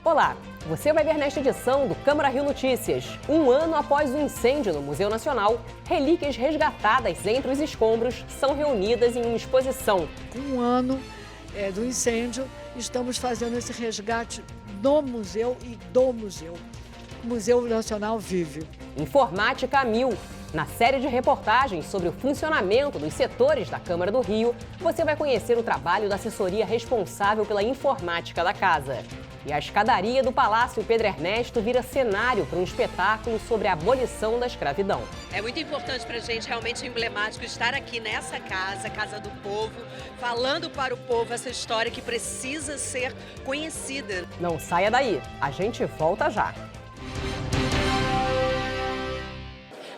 Olá, você vai ver nesta edição do Câmara Rio Notícias. Um ano após o incêndio no Museu Nacional, relíquias resgatadas entre os escombros são reunidas em uma exposição. Um ano do incêndio, estamos fazendo esse resgate no museu e do museu. O Museu Nacional vive. Informática a mil. Na série de reportagens sobre o funcionamento dos setores da Câmara do Rio, você vai conhecer o trabalho da assessoria responsável pela informática da casa. E a escadaria do Palácio Pedro Ernesto vira cenário para um espetáculo sobre a abolição da escravidão. É muito importante para a gente, realmente emblemático, estar aqui nessa casa, Casa do Povo, falando para o povo essa história que precisa ser conhecida. Não saia daí, a gente volta já.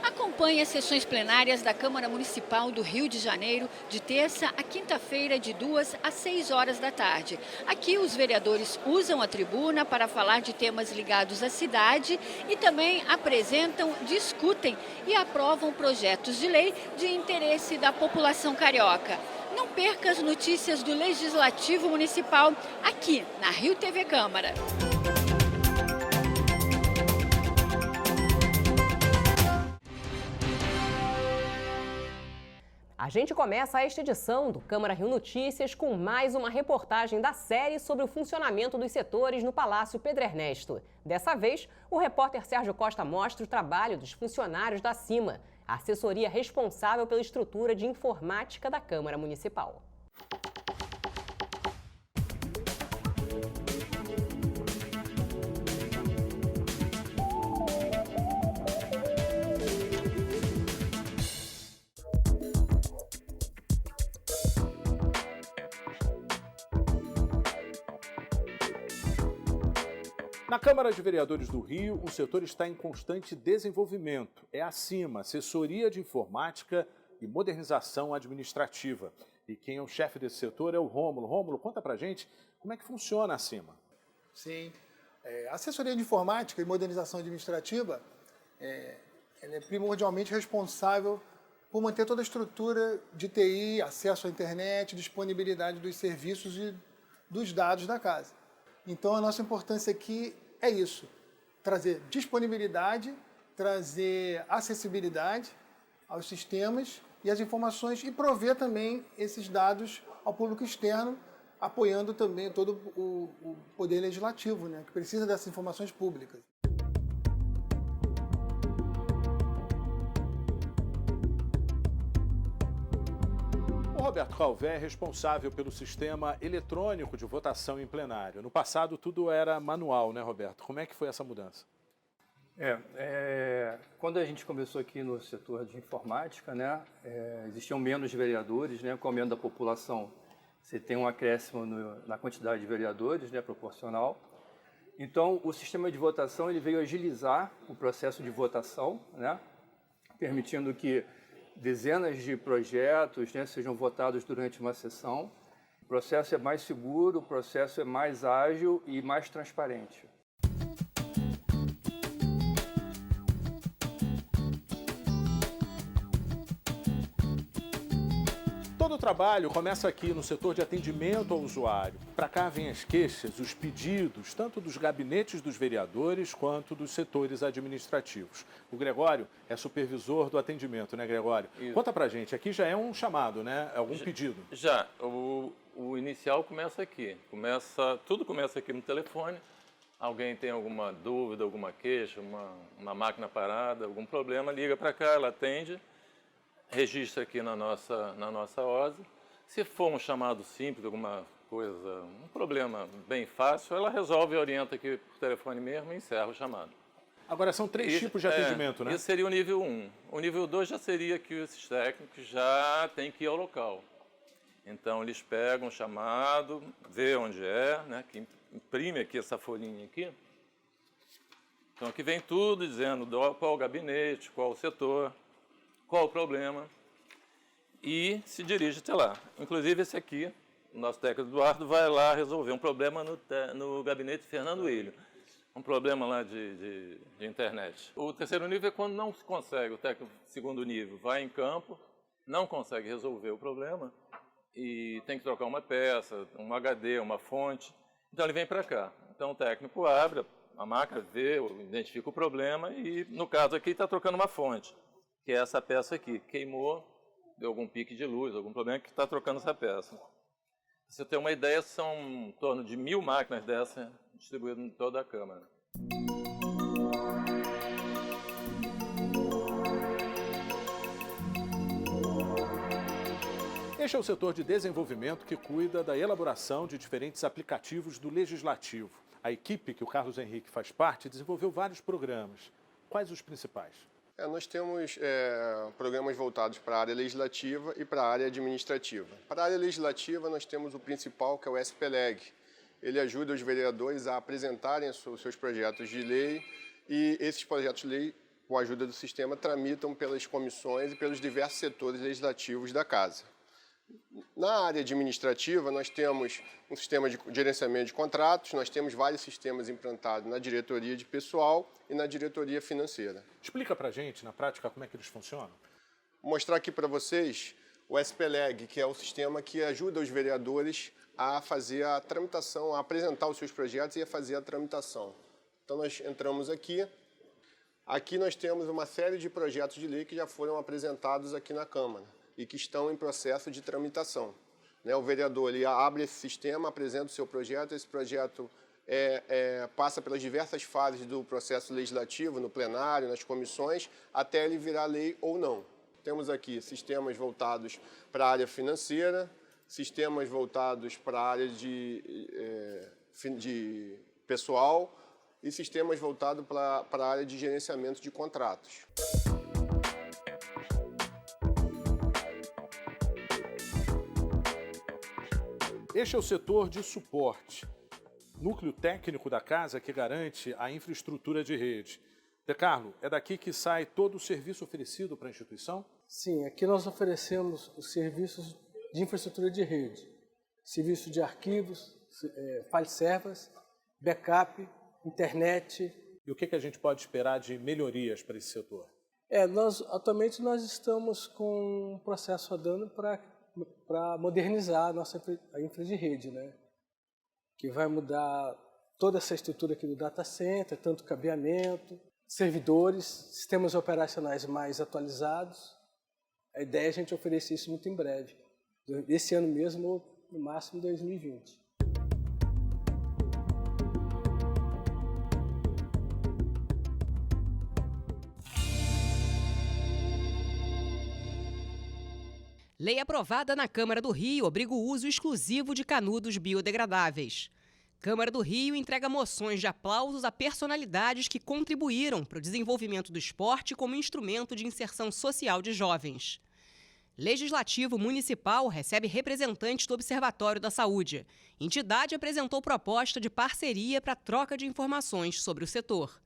Acompanhe as sessões plenárias da Câmara Municipal do Rio de Janeiro de terça a quinta-feira, de 2 às 6 horas da tarde. Aqui os vereadores usam a tribuna para falar de temas ligados à cidade e também apresentam, discutem e aprovam projetos de lei de interesse da população carioca. Não perca as notícias do Legislativo Municipal aqui na Rio TV Câmara. A gente começa esta edição do Câmara Rio Notícias com mais uma reportagem da série sobre o funcionamento dos setores no Palácio Pedro Ernesto. Dessa vez, o repórter Sérgio Costa mostra o trabalho dos funcionários da CIMA, a assessoria responsável pela estrutura de informática da Câmara Municipal. Na Câmara de Vereadores do Rio, o setor está em constante desenvolvimento. É a CIMA, Assessoria de Informática e Modernização Administrativa. E quem é o chefe desse setor é o Rômulo. Rômulo, conta pra gente como é que funciona a CIMA. Sim, a Assessoria de Informática e Modernização Administrativa ela é primordialmente responsável por manter toda a estrutura de TI, acesso à internet, disponibilidade dos serviços e dos dados da casa. Então, a nossa importância aqui é isso, trazer disponibilidade, trazer acessibilidade aos sistemas e às informações e prover também esses dados ao público externo, apoiando também todo o poder legislativo, né, que precisa dessas informações públicas. O Roberto Calvé é responsável pelo sistema eletrônico de votação em plenário. No passado, tudo era manual, né, Roberto? Como é que foi essa mudança? Quando a gente começou aqui no setor de informática, né, existiam menos vereadores, né, com o aumento da população. Você tem um acréscimo na quantidade de vereadores, né, proporcional. Então, o sistema de votação ele veio agilizar o processo de votação, né, permitindo que dezenas de projetos, né, sejam votados durante uma sessão. O processo é mais seguro, o processo é mais ágil e mais transparente. Todo o trabalho começa aqui no setor de atendimento ao usuário. Para cá vêm as queixas, os pedidos, tanto dos gabinetes dos vereadores quanto dos setores administrativos. O Gregório é supervisor do atendimento, né, Gregório? Isso. Conta pra gente, aqui já é um chamado, né? Algum pedido? Já. O inicial começa aqui. Tudo começa aqui no telefone. Alguém tem alguma dúvida, alguma queixa, uma máquina parada, algum problema, liga para cá, ela atende. Registra aqui na nossa OSI. Se for um chamado simples, alguma coisa, um problema bem fácil, ela resolve e orienta aqui por telefone mesmo e encerra o chamado. Agora, são três tipos de atendimento, né? Isso seria o nível 1. O nível 2 já seria que esses técnicos já têm que ir ao local. Então, eles pegam o chamado, vê onde é, né? Que imprime aqui essa folhinha aqui. Então, aqui vem tudo dizendo qual o gabinete, qual o setor, qual o problema, e se dirige até lá. Inclusive, esse aqui, o nosso técnico Eduardo, vai lá resolver um problema no gabinete Fernando Ilho. Um problema lá de internet. O terceiro nível é quando não se consegue, o técnico segundo nível vai em campo, não consegue resolver o problema e tem que trocar uma peça, um HD, uma fonte, então ele vem para cá. Então o técnico abre a máquina, vê, identifica o problema e, no caso aqui, está trocando uma fonte, que é essa peça aqui. Queimou, deu algum pique de luz, algum problema que está trocando essa peça. Pra você ter uma ideia, são em torno de 1000 máquinas dessas distribuídas em toda a Câmara. Este é o setor de desenvolvimento que cuida da elaboração de diferentes aplicativos do Legislativo. A equipe que o Carlos Henrique faz parte desenvolveu vários programas. Quais os principais? Nós temos programas voltados para a área legislativa e para a área administrativa. Para a área legislativa, nós temos o principal, que é o SPLEG. Ele ajuda os vereadores a apresentarem os seus projetos de lei e esses projetos de lei, com a ajuda do sistema, tramitam pelas comissões e pelos diversos setores legislativos da Casa. Na área administrativa, nós temos um sistema de gerenciamento de contratos, nós temos vários sistemas implantados na diretoria de pessoal e na diretoria financeira. Explica para a gente, na prática, como é que eles funcionam. Vou mostrar aqui para vocês o SPLEG, que é o sistema que ajuda os vereadores a fazer a tramitação, a apresentar os seus projetos e a fazer a tramitação. Então, nós entramos aqui. Aqui nós temos uma série de projetos de lei que já foram apresentados aqui na Câmara e que estão em processo de tramitação. O vereador ele abre esse sistema, apresenta o seu projeto, esse projeto passa pelas diversas fases do processo legislativo, no plenário, nas comissões, até ele virar lei ou não. Temos aqui sistemas voltados para a área financeira, sistemas voltados para a área de pessoal e sistemas voltados para a área de gerenciamento de contratos. Este é o setor de suporte, núcleo técnico da casa que garante a infraestrutura de rede. De Carlo, é daqui que sai todo o serviço oferecido para a instituição? Sim, aqui nós oferecemos os serviços de infraestrutura de rede, serviço de arquivos, file servers, backup, internet. E o que a gente pode esperar de melhorias para esse setor? Atualmente nós estamos com um processo andando para modernizar a infra de rede, que vai mudar toda essa estrutura aqui do data center, tanto cabeamento, servidores, sistemas operacionais mais atualizados. A ideia é a gente oferecer isso muito em breve, esse ano mesmo ou no máximo 2020. Lei aprovada na Câmara do Rio obriga o uso exclusivo de canudos biodegradáveis. Câmara do Rio entrega moções de aplausos a personalidades que contribuíram para o desenvolvimento do esporte como instrumento de inserção social de jovens. Legislativo Municipal recebe representantes do Observatório da Saúde. Entidade apresentou proposta de parceria para troca de informações sobre o setor.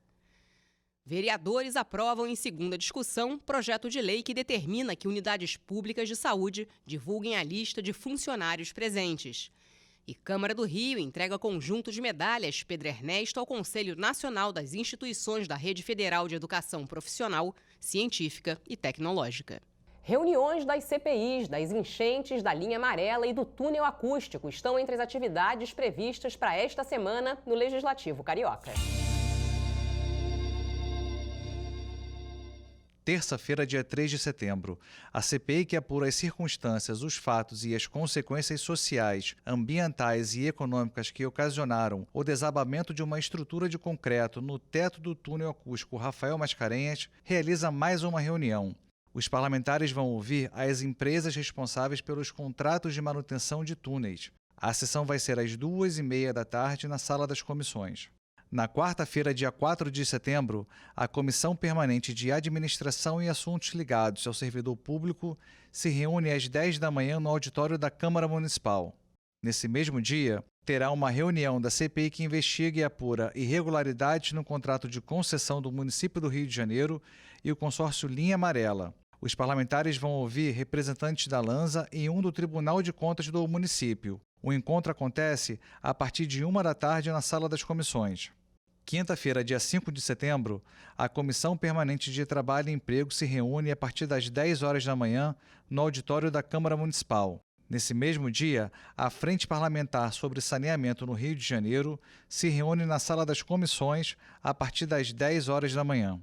Vereadores aprovam em segunda discussão projeto de lei que determina que unidades públicas de saúde divulguem a lista de funcionários presentes. E Câmara do Rio entrega conjunto de medalhas Pedro Ernesto ao Conselho Nacional das Instituições da Rede Federal de Educação Profissional, Científica e Tecnológica. Reuniões das CPIs, das enchentes da linha amarela e do túnel acústico estão entre as atividades previstas para esta semana no Legislativo Carioca. Terça-feira, dia 3 de setembro, a CPI que apura as circunstâncias, os fatos e as consequências sociais, ambientais e econômicas que ocasionaram o desabamento de uma estrutura de concreto no teto do túnel acústico Rafael Mascarenhas, realiza mais uma reunião. Os parlamentares vão ouvir as empresas responsáveis pelos contratos de manutenção de túneis. A sessão vai ser às 2h30 da tarde na Sala das Comissões. Na quarta-feira, dia 4 de setembro, a Comissão Permanente de Administração e Assuntos Ligados ao Servidor Público se reúne às 10 da manhã no auditório da Câmara Municipal. Nesse mesmo dia, terá uma reunião da CPI que investiga e apura irregularidades no contrato de concessão do município do Rio de Janeiro e o consórcio Linha Amarela. Os parlamentares vão ouvir representantes da LANSA e um do Tribunal de Contas do município. O encontro acontece a partir de 1h da tarde na Sala das Comissões. Quinta-feira, dia 5 de setembro, a Comissão Permanente de Trabalho e Emprego se reúne a partir das 10 horas da manhã no auditório da Câmara Municipal. Nesse mesmo dia, a Frente Parlamentar sobre Saneamento no Rio de Janeiro se reúne na Sala das Comissões a partir das 10 horas da manhã.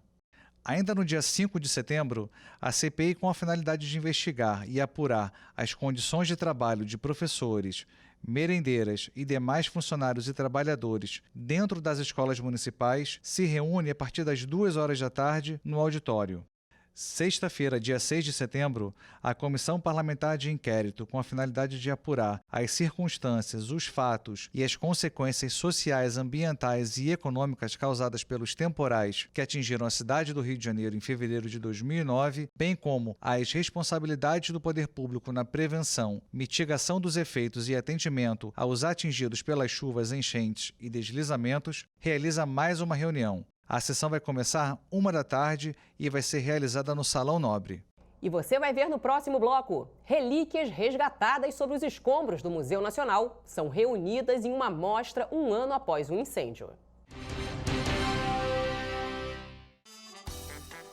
Ainda no dia 5 de setembro, a CPI, com a finalidade de investigar e apurar as condições de trabalho de professores, merendeiras e demais funcionários e trabalhadores dentro das escolas municipais, se reúne a partir das 2 horas da tarde no auditório. Sexta-feira, dia 6 de setembro, a Comissão Parlamentar de Inquérito, com a finalidade de apurar as circunstâncias, os fatos e as consequências sociais, ambientais e econômicas causadas pelos temporais que atingiram a cidade do Rio de Janeiro em fevereiro de 2009, bem como as responsabilidades do poder público na prevenção, mitigação dos efeitos e atendimento aos atingidos pelas chuvas, enchentes e deslizamentos, realiza mais uma reunião. A sessão vai começar 1h da tarde e vai ser realizada no Salão Nobre. E você vai ver no próximo bloco. Relíquias resgatadas sobre os escombros do Museu Nacional são reunidas em uma mostra um ano após o incêndio.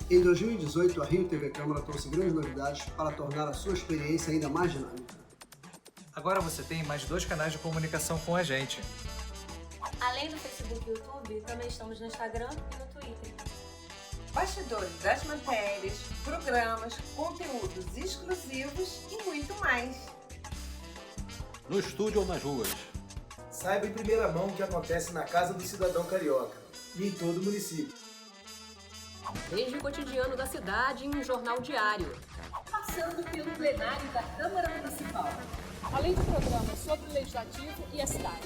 Em 2018, a Rio TV Câmara trouxe grandes novidades para tornar a sua experiência ainda mais dinâmica. Agora você tem mais 2 canais de comunicação com a gente. Além do Facebook e YouTube, também estamos no Instagram e no Twitter. Bastidores das matérias, programas, conteúdos exclusivos e muito mais. No estúdio ou nas ruas. Saiba em primeira mão o que acontece na Casa do Cidadão Carioca e em todo o município. Desde o cotidiano da cidade em um jornal diário. Passando pelo plenário da Câmara Municipal. Além de programas sobre o Legislativo e a cidade.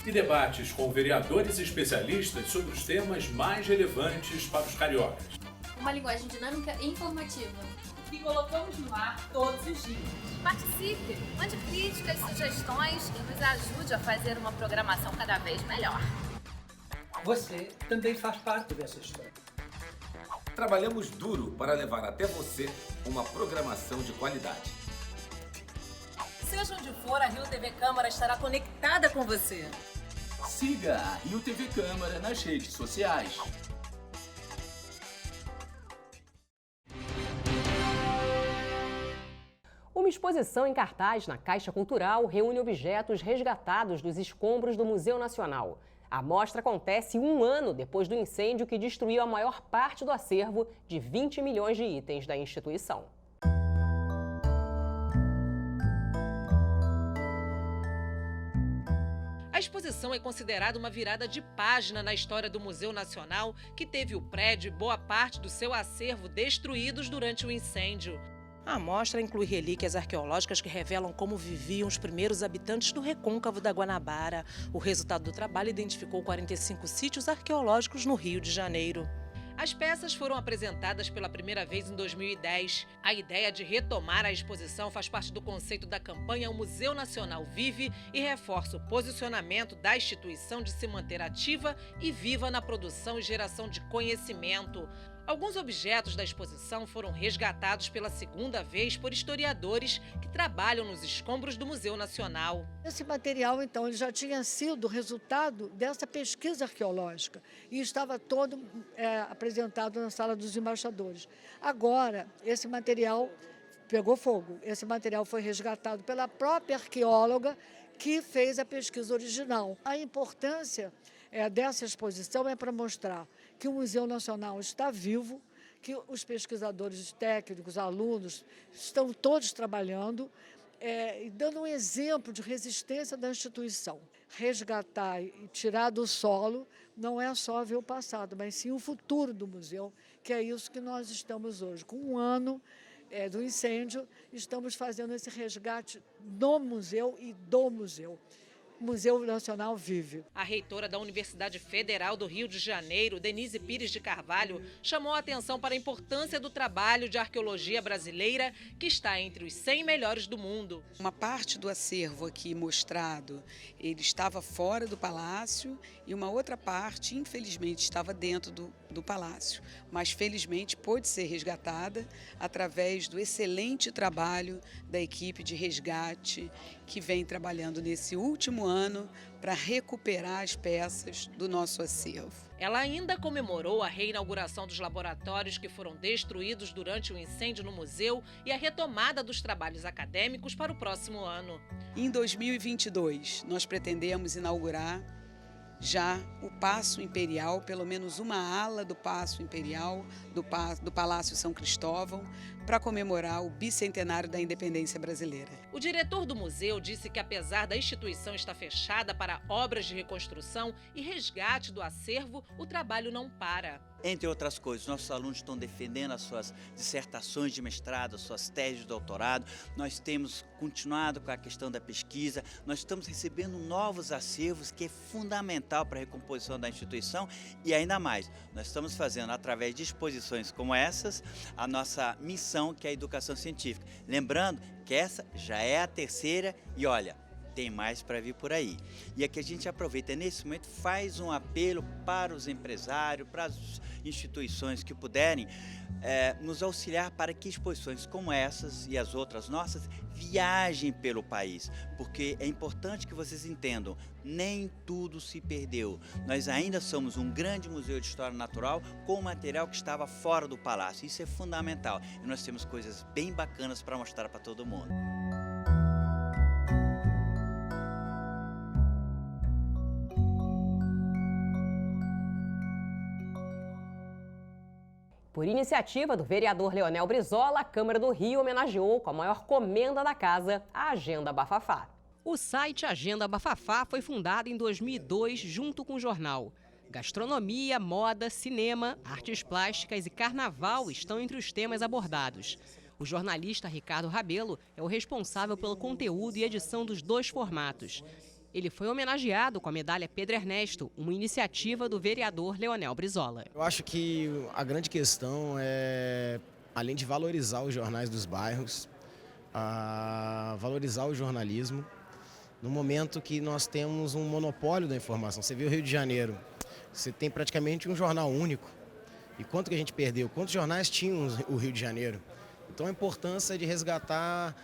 E debates com vereadores e especialistas sobre os temas mais relevantes para os cariocas. Uma linguagem dinâmica e informativa. Que colocamos no ar todos os dias. Participe, mande críticas, sugestões e nos ajude a fazer uma programação cada vez melhor. Você também faz parte dessa história. Trabalhamos duro para levar até você uma programação de qualidade. Seja onde for, a Rio TV Câmara estará conectada com você. Siga a Rio TV Câmara nas redes sociais. Uma exposição em cartaz na Caixa Cultural reúne objetos resgatados dos escombros do Museu Nacional. A mostra acontece um ano depois do incêndio que destruiu a maior parte do acervo de 20 milhões de itens da instituição. A exposição é considerada uma virada de página na história do Museu Nacional, que teve o prédio e boa parte do seu acervo destruídos durante o incêndio. A mostra inclui relíquias arqueológicas que revelam como viviam os primeiros habitantes do recôncavo da Guanabara. O resultado do trabalho identificou 45 sítios arqueológicos no Rio de Janeiro. As peças foram apresentadas pela primeira vez em 2010. A ideia de retomar a exposição faz parte do conceito da campanha O Museu Nacional Vive e reforça o posicionamento da instituição de se manter ativa e viva na produção e geração de conhecimento. Alguns objetos da exposição foram resgatados pela segunda vez por historiadores que trabalham nos escombros do Museu Nacional. Esse material, então, ele já tinha sido resultado dessa pesquisa arqueológica e estava todo apresentado na Sala dos Embaixadores. Agora, esse material pegou fogo. Esse material foi resgatado pela própria arqueóloga que fez a pesquisa original. A importância dessa exposição é para mostrar que o Museu Nacional está vivo, que os pesquisadores técnicos, alunos, estão todos trabalhando e dando um exemplo de resistência da instituição. Resgatar e tirar do solo não é só ver o passado, mas sim o futuro do museu, que é isso que nós estamos hoje. Com um ano do incêndio, estamos fazendo esse resgate no museu e do museu. O Museu Nacional vive. A reitora da Universidade Federal do Rio de Janeiro, Denise Pires de Carvalho, chamou a atenção para a importância do trabalho de arqueologia brasileira, que está entre os 100 melhores do mundo. Uma parte do acervo aqui mostrado, ele estava fora do palácio e uma outra parte, infelizmente, estava dentro do palácio. Mas, felizmente, pôde ser resgatada através do excelente trabalho da equipe de resgate que vem trabalhando nesse último ano ano para recuperar as peças do nosso acervo. Ela ainda comemorou a reinauguração dos laboratórios que foram destruídos durante o incêndio no museu e a retomada dos trabalhos acadêmicos para o próximo ano. Em 2022, nós pretendemos inaugurar já o Paço Imperial, pelo menos uma ala do Paço Imperial, do Palácio São Cristóvão, para comemorar o bicentenário da independência brasileira. O diretor do museu disse que, apesar da instituição estar fechada para obras de reconstrução e resgate do acervo, o trabalho não para. Entre outras coisas, nossos alunos estão defendendo as suas dissertações de mestrado, as suas teses de doutorado. Nós temos continuado com a questão da pesquisa. Nós estamos recebendo novos acervos, que é fundamental para a recomposição da instituição. E ainda mais, nós estamos fazendo, através de exposições como essas, a nossa missão, que é a educação científica. Lembrando que essa já é a terceira e, olha, tem mais para vir por aí. E aqui a gente aproveita, nesse momento, faz um apelo para os empresários, para as instituições que puderem nos auxiliar para que exposições como essas e as outras nossas viajem pelo país. Porque é importante que vocês entendam, nem tudo se perdeu. Nós ainda somos um grande museu de história natural com material que estava fora do palácio. Isso é fundamental. E nós temos coisas bem bacanas para mostrar para todo mundo. Por iniciativa do vereador Leonel Brizola, a Câmara do Rio homenageou com a maior comenda da casa a Agenda Bafafá. O site Agenda Bafafá foi fundado em 2002 junto com o jornal. Gastronomia, moda, cinema, artes plásticas e carnaval estão entre os temas abordados. O jornalista Ricardo Rabelo é o responsável pelo conteúdo e edição dos dois formatos. Ele foi homenageado com a medalha Pedro Ernesto, uma iniciativa do vereador Leonel Brizola. Eu acho que a grande questão é, além de valorizar os jornais dos bairros, valorizar o jornalismo, no momento que nós temos um monopólio da informação. Você vê o Rio de Janeiro, você tem praticamente um jornal único. E quanto que a gente perdeu? Quantos jornais tinham o Rio de Janeiro? Então a importância de resgatar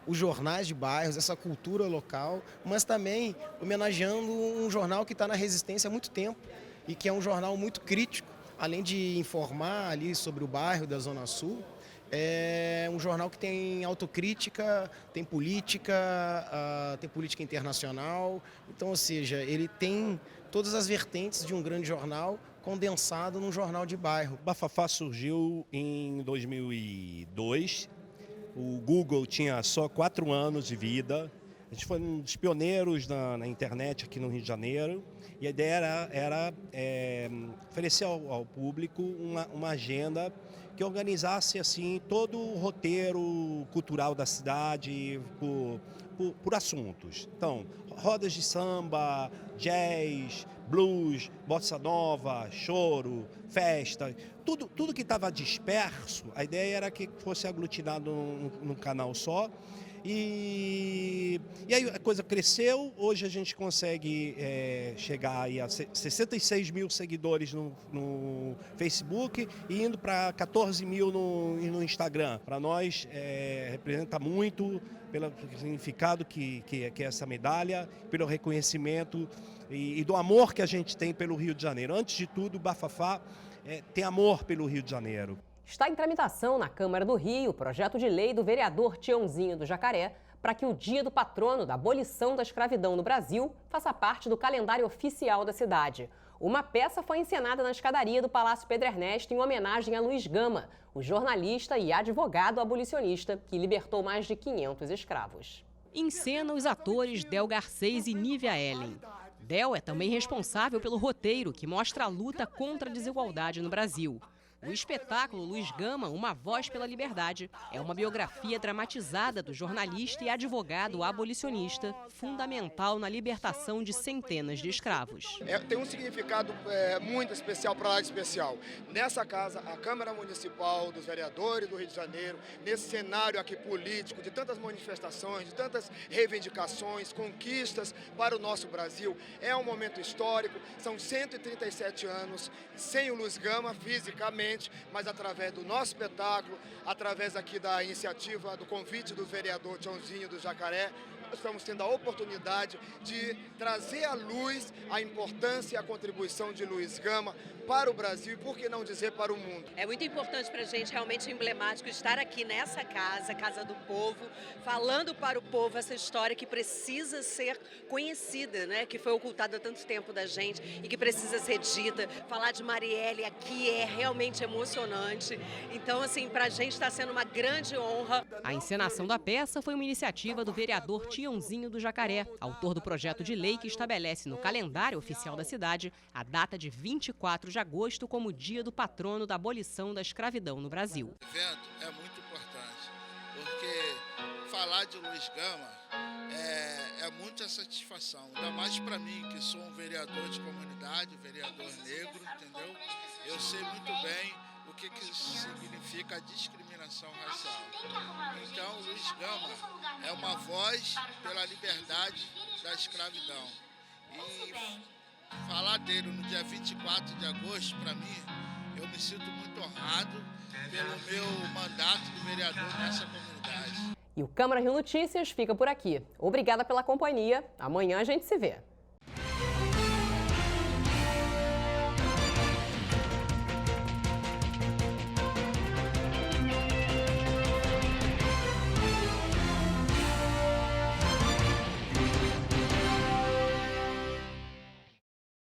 os jornais de bairros, essa cultura local, mas também homenageando um jornal que está na resistência há muito tempo e que é um jornal muito crítico, além de informar ali sobre o bairro da Zona Sul. É um jornal que tem autocrítica, tem política internacional, então, ou seja, ele tem todas as vertentes de um grande jornal condensado num jornal de bairro. Bafafá surgiu em 2002. O Google tinha só 4 anos de vida. A gente foi um dos pioneiros na internet aqui no Rio de Janeiro. E a ideia era oferecer ao público uma agenda que organizasse assim, todo o roteiro cultural da cidade por assuntos. Então, rodas de samba, jazz, blues, bossa nova, choro, festa, tudo que estava disperso, a ideia era que fosse aglutinado num canal só. E aí a coisa cresceu, hoje a gente consegue chegar aí a 66 mil seguidores no Facebook e indo para 14 mil no Instagram. Para nós representa muito pelo significado que é essa medalha, pelo reconhecimento e do amor que a gente tem pelo Rio de Janeiro. Antes de tudo, o Bafafá tem amor pelo Rio de Janeiro. Está em tramitação na Câmara do Rio o projeto de lei do vereador Tiãozinho do Jacaré para que o Dia do Patrono da abolição da escravidão no Brasil faça parte do calendário oficial da cidade. Uma peça foi encenada na escadaria do Palácio Pedro Ernesto em homenagem a Luiz Gama, o jornalista e advogado abolicionista que libertou mais de 500 escravos. Em cena, os atores Del Garcês e Nívia Ellen. Del é também responsável pelo roteiro que mostra a luta contra a desigualdade no Brasil. O espetáculo Luiz Gama, Uma Voz pela Liberdade, é uma biografia dramatizada do jornalista e advogado abolicionista, fundamental na libertação de centenas de escravos. Tem um significado muito especial para lá de especial. Nessa casa, a Câmara Municipal dos Vereadores do Rio de Janeiro, nesse cenário aqui político, de tantas manifestações, de tantas reivindicações, conquistas para o nosso Brasil, é um momento histórico, são 137 anos sem o Luiz Gama fisicamente, mas através do nosso espetáculo, através aqui da iniciativa, do convite do vereador Tiãozinho do Jacaré, estamos tendo a oportunidade de trazer à luz a importância e a contribuição de Luiz Gama para o Brasil e, por que não dizer, para o mundo. É muito importante para a gente, realmente emblemático, estar aqui nessa casa, Casa do Povo, falando para o povo essa história que precisa ser conhecida, né? Que foi ocultada há tanto tempo da gente e que precisa ser dita. Falar de Marielle aqui é realmente emocionante. Então, assim, para a gente está sendo uma grande honra. A encenação da peça foi uma iniciativa do vereador Tiãozinho do Jacaré, autor do projeto de lei que estabelece no calendário oficial da cidade a data de 24 de agosto como dia do patrono da abolição da escravidão no Brasil. O evento é muito importante, porque falar de Luiz Gama é muita satisfação, ainda mais para mim, que sou um vereador de comunidade, vereador negro, entendeu? Eu sei muito bem o que significa a discriminação racial. Então, Luiz Gama é uma voz pela liberdade da escravidão. E falar dele no dia 24 de agosto, para mim, eu me sinto muito honrado pelo meu mandato de vereador nessa comunidade. E o Câmara Rio Notícias fica por aqui. Obrigada pela companhia. Amanhã a gente se vê.